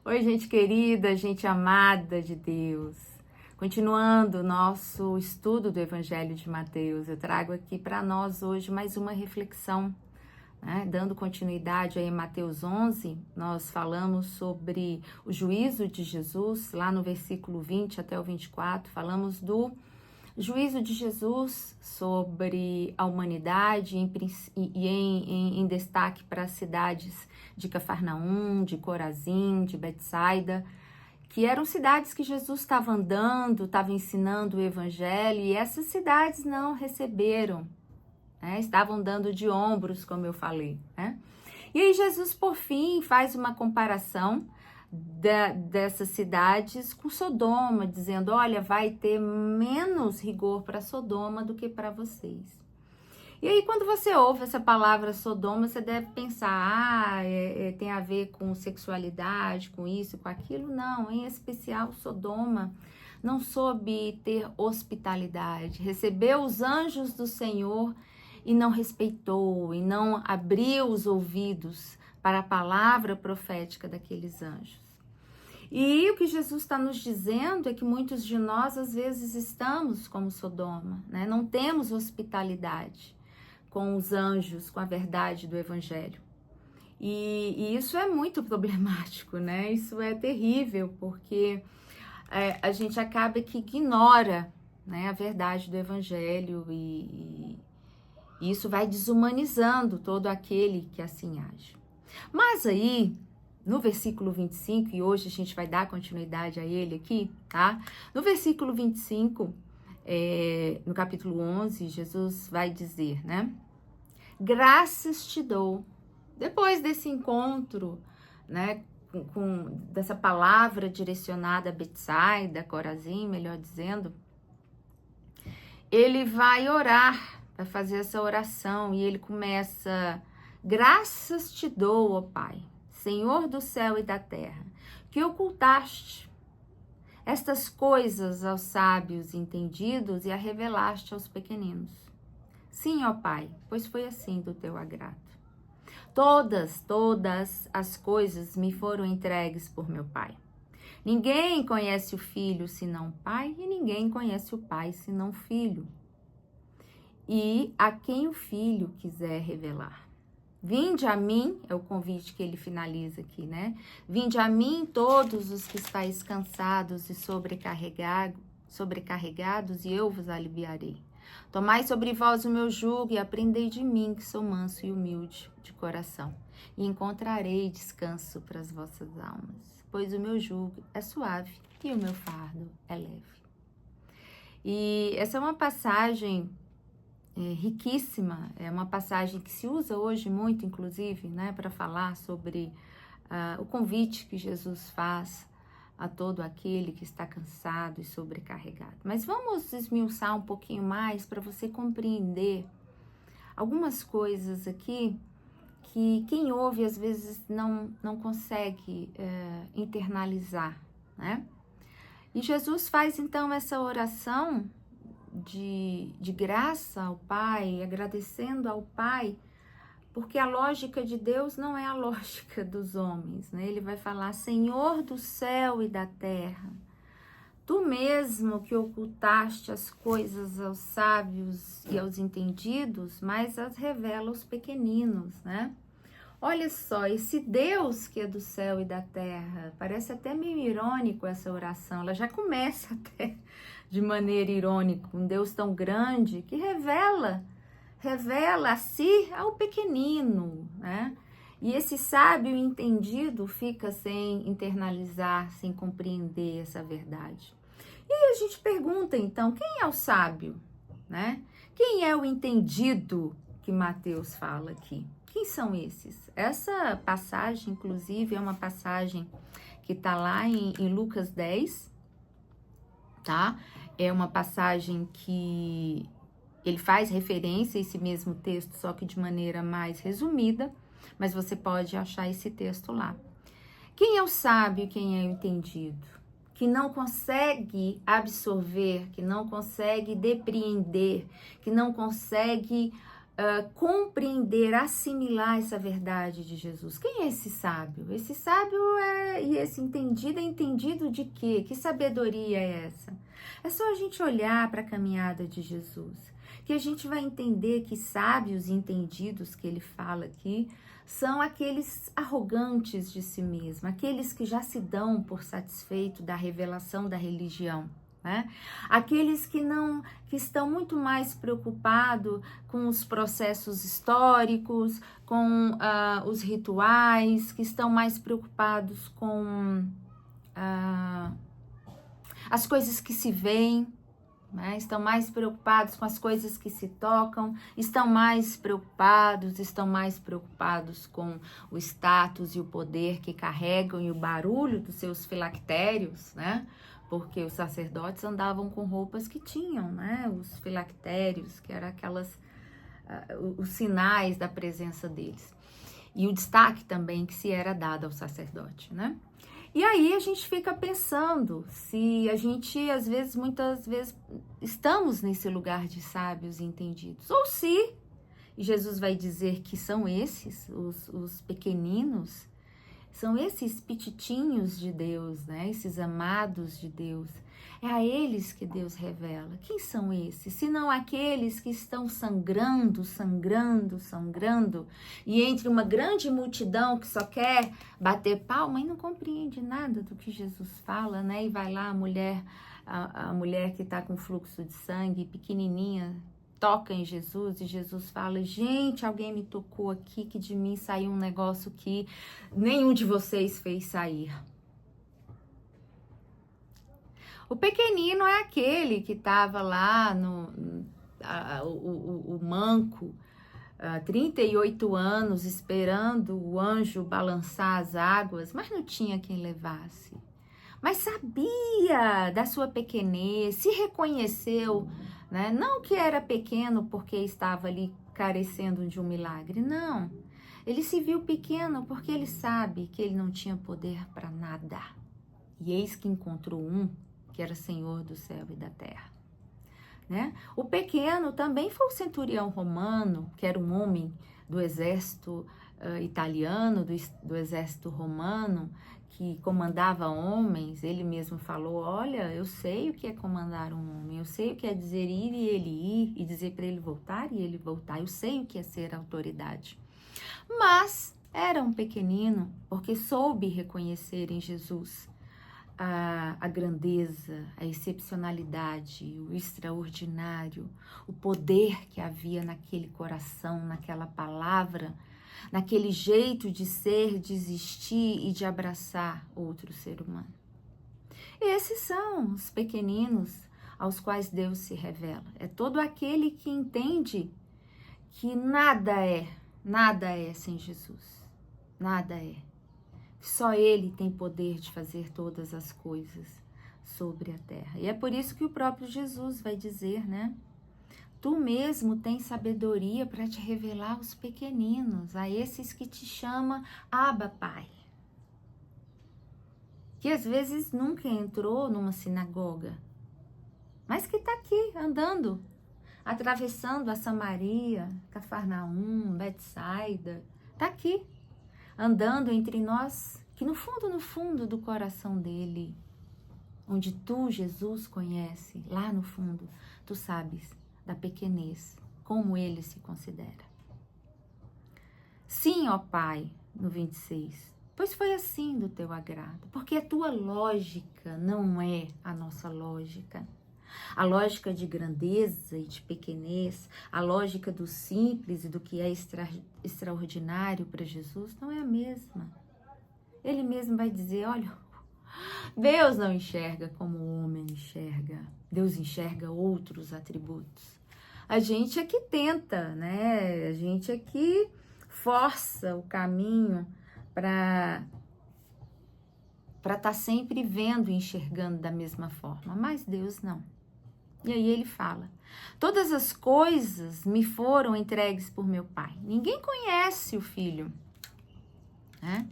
Oi, gente querida, gente amada de Deus. Continuando o nosso estudo do Evangelho de Mateus, eu trago aqui para nós hoje mais uma reflexão, né? Dando continuidade aí em Mateus 11, nós falamos sobre o juízo de Jesus, lá no versículo 20 até o 24, falamos do juízo de Jesus sobre a humanidade em destaque para as cidades de Cafarnaum, de Corazim, de Betsaida, que eram cidades que Jesus estava andando, estava ensinando o evangelho, e essas cidades não receberam, né? Estavam dando de ombros, como eu falei, né? E aí Jesus, por fim, faz uma comparação dessas cidades com Sodoma, dizendo, olha, vai ter menos rigor para Sodoma do que para vocês. E aí, quando você ouve essa palavra Sodoma, você deve pensar, tem a ver com sexualidade, com isso, com aquilo. Não, em especial Sodoma não soube ter hospitalidade, recebeu os anjos do Senhor e não respeitou, e não abriu os ouvidos para a palavra profética daqueles anjos. E o que Jesus está nos dizendo é que muitos de nós, às vezes, estamos como Sodoma, né? Não temos hospitalidade com os anjos, com a verdade do Evangelho. E isso é muito problemático, né? Isso é terrível, porque a gente acaba que ignora, né, a verdade do Evangelho e isso vai desumanizando todo aquele que assim age. Mas aí, no versículo 25, e hoje a gente vai dar continuidade a ele aqui, tá? No versículo 25, no capítulo 11, Jesus vai dizer, né? Graças te dou. Depois desse encontro, né, dessa palavra direcionada a Betsaida, Corazim, melhor dizendo, ele vai orar, vai fazer essa oração, e ele começa: graças te dou, ó Pai, Senhor do céu e da terra, que ocultaste estas coisas aos sábios e entendidos e a revelaste aos pequeninos. Sim, ó Pai, pois foi assim do teu agrado. Todas as coisas me foram entregues por meu Pai. Ninguém conhece o Filho senão o Pai, e ninguém conhece o Pai senão o Filho, e a quem o Filho quiser revelar. Vinde a mim, é o convite que ele finaliza aqui, né? Vinde a mim todos os que estáis cansados e sobrecarregados, e eu vos aliviarei. Tomai sobre vós o meu jugo e aprendei de mim, que sou manso e humilde de coração, e encontrarei descanso para as vossas almas, pois o meu jugo é suave e o meu fardo é leve. E essa é uma passagem riquíssima, é uma passagem que se usa hoje muito, inclusive, né, para falar sobre o convite que Jesus faz a todo aquele que está cansado e sobrecarregado. Mas vamos esmiuçar um pouquinho mais para você compreender algumas coisas aqui que quem ouve às vezes não consegue internalizar, né? E Jesus faz então essa oração de graça ao Pai, agradecendo ao Pai, porque a lógica de Deus não é a lógica dos homens, né? Ele vai falar: Senhor do céu e da terra, tu mesmo que ocultaste as coisas aos sábios e aos entendidos, mas as revela aos pequeninos, né? Olha só, esse Deus que é do céu e da terra, parece até meio irônico essa oração, ela já começa até de maneira irônica, um Deus tão grande que revela a si ao pequenino, né? E esse sábio entendido fica sem internalizar, sem compreender essa verdade. E aí a gente pergunta então, quem é o sábio, né? Quem é o entendido que Mateus fala aqui? Quem são esses? Essa passagem, inclusive, é uma passagem que está lá em Lucas 10, tá? É uma passagem que ele faz referência a esse mesmo texto, só que de maneira mais resumida, mas você pode achar esse texto lá. Quem é o sábio e quem é o entendido? Que não consegue absorver, que não consegue depreender, que não consegue compreender, assimilar essa verdade de Jesus. Quem é esse sábio? Esse sábio e esse entendido é entendido de quê? Que sabedoria é essa? É só a gente olhar para a caminhada de Jesus, que a gente vai entender que sábios e entendidos que ele fala aqui são aqueles arrogantes de si mesmo, aqueles que já se dão por satisfeito da revelação da religião. Né? Aqueles que estão muito mais preocupados com os processos históricos, com os rituais, que estão mais preocupados com as coisas que se veem, né? Estão mais preocupados com as coisas que se tocam, estão mais preocupados com o status e o poder que carregam e o barulho dos seus filactérios, né? Porque os sacerdotes andavam com roupas que tinham, né, os filactérios, que eram os sinais da presença deles. E o destaque também que se era dado ao sacerdote, né? E aí a gente fica pensando se a gente, muitas vezes, estamos nesse lugar de sábios e entendidos. Ou se, e Jesus vai dizer que são esses, os pequeninos, são esses pititinhos de Deus, né? Esses amados de Deus. É a eles que Deus revela. Quem são esses? Se não aqueles que estão sangrando, e entre uma grande multidão que só quer bater palma e não compreende nada do que Jesus fala, né? E vai lá a mulher que está com fluxo de sangue, pequenininha, toca em Jesus e Jesus fala: gente, alguém me tocou aqui, que de mim saiu um negócio que nenhum de vocês fez sair. O pequenino é aquele que estava lá, o manco, 38 anos, esperando o anjo balançar as águas, mas não tinha quem levasse. Mas sabia da sua pequenez, se reconheceu, né? Não que era pequeno porque estava ali carecendo de um milagre, não. Ele se viu pequeno porque ele sabe que ele não tinha poder para nada. E eis que encontrou um que era Senhor do céu e da terra. Né? O pequeno também foi o centurião romano, que era um homem do exército italiano, do exército romano, que comandava homens. Ele mesmo falou: olha, eu sei o que é comandar um homem, eu sei o que é dizer ir e ele ir, e dizer para ele voltar e ele voltar, eu sei o que é ser autoridade. Mas era um pequenino porque soube reconhecer em Jesus a grandeza, a excepcionalidade, o extraordinário, o poder que havia naquele coração, naquela palavra, naquele jeito de ser, de existir e de abraçar outro ser humano. Esses são os pequeninos aos quais Deus se revela. É todo aquele que entende que nada é sem Jesus. Nada é. Só Ele tem poder de fazer todas as coisas sobre a terra. E é por isso que o próprio Jesus vai dizer, né? Tu mesmo tens sabedoria para te revelar aos pequeninos, a esses que te chama Abba, Pai. Que às vezes nunca entrou numa sinagoga, mas que está aqui andando, atravessando a Samaria, Cafarnaum, Betsaida, está aqui, andando entre nós, que no fundo do coração dele, onde tu, Jesus, conhece, lá no fundo, tu sabes da pequenez, como ele se considera. Sim, ó Pai, no 26, pois foi assim do teu agrado, porque a tua lógica não é a nossa lógica. A lógica de grandeza e de pequenez, a lógica do simples e do que é extraordinário para Jesus não é a mesma. Ele mesmo vai dizer: olha, Deus não enxerga como o homem enxerga. Deus enxerga outros atributos. A gente é que tenta, né? A gente é que força o caminho para estar sempre vendo e enxergando da mesma forma. Mas Deus não. E aí ele fala: todas as coisas me foram entregues por meu Pai. Ninguém conhece o Filho, né?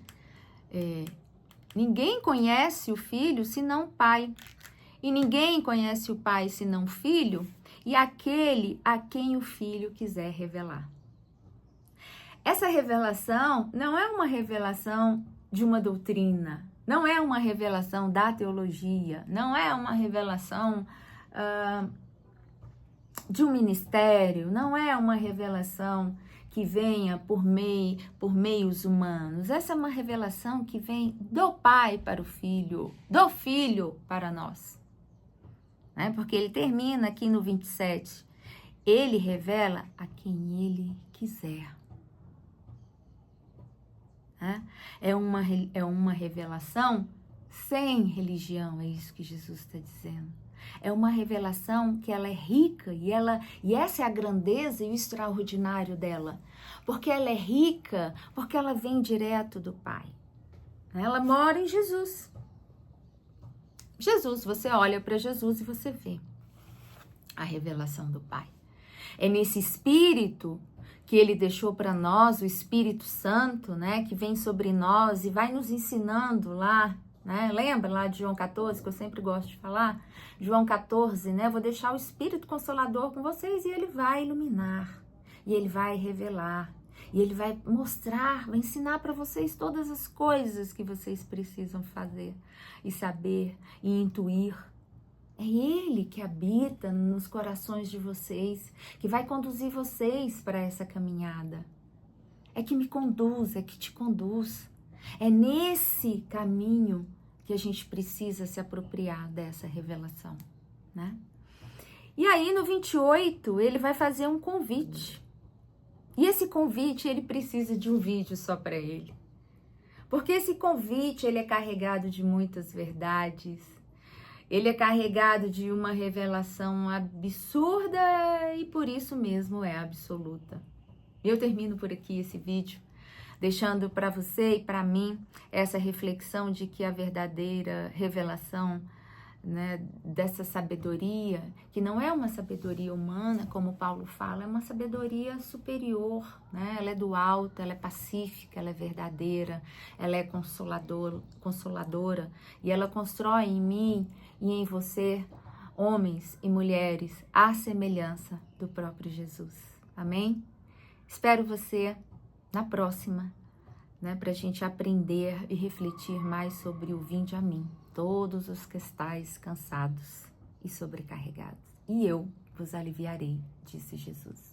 Ninguém conhece o Filho senão o Pai. E ninguém conhece o Pai senão o Filho. e aquele a quem o Filho quiser revelar. Essa revelação não é uma revelação de uma doutrina, não é uma revelação da teologia, não é uma revelação de um ministério, não é uma revelação que venha por meios humanos. Essa é uma revelação que vem do Pai para o Filho, do Filho para nós. Né? Porque ele termina aqui no 27. Ele revela a quem ele quiser. Né? É uma revelação sem religião, é isso que Jesus está dizendo. É uma revelação que ela é rica e essa é a grandeza e o extraordinário dela. Porque ela é rica, porque ela vem direto do Pai. Ela mora em Jesus. Jesus, você olha para Jesus e você vê a revelação do Pai. É nesse Espírito que Ele deixou para nós, o Espírito Santo, né, que vem sobre nós e vai nos ensinando lá, né? Lembra lá de João 14, que eu sempre gosto de falar? João 14, né? Vou deixar o Espírito Consolador com vocês e Ele vai iluminar, e Ele vai revelar, e Ele vai mostrar, vai ensinar para vocês todas as coisas que vocês precisam fazer e saber e intuir. É Ele que habita nos corações de vocês, que vai conduzir vocês para essa caminhada. É que me conduz, é que te conduz. É nesse caminho que a gente precisa se apropriar dessa revelação, né? E aí no 28, ele vai fazer um convite. E esse convite, ele precisa de um vídeo só para ele. Porque esse convite, ele é carregado de muitas verdades. Ele é carregado de uma revelação absurda e por isso mesmo é absoluta. Eu termino por aqui esse vídeo, deixando para você e para mim essa reflexão de que a verdadeira revelação, né, dessa sabedoria, que não é uma sabedoria humana, como Paulo fala, é uma sabedoria superior, né? Ela é do alto, ela é pacífica, ela é verdadeira, ela é consoladora e ela constrói em mim e em você, homens e mulheres, à semelhança do próprio Jesus. Amém? Espero você na próxima, né, para a gente aprender e refletir mais sobre o vinde a mim, todos os que estáis cansados e sobrecarregados, e eu vos aliviarei, disse Jesus.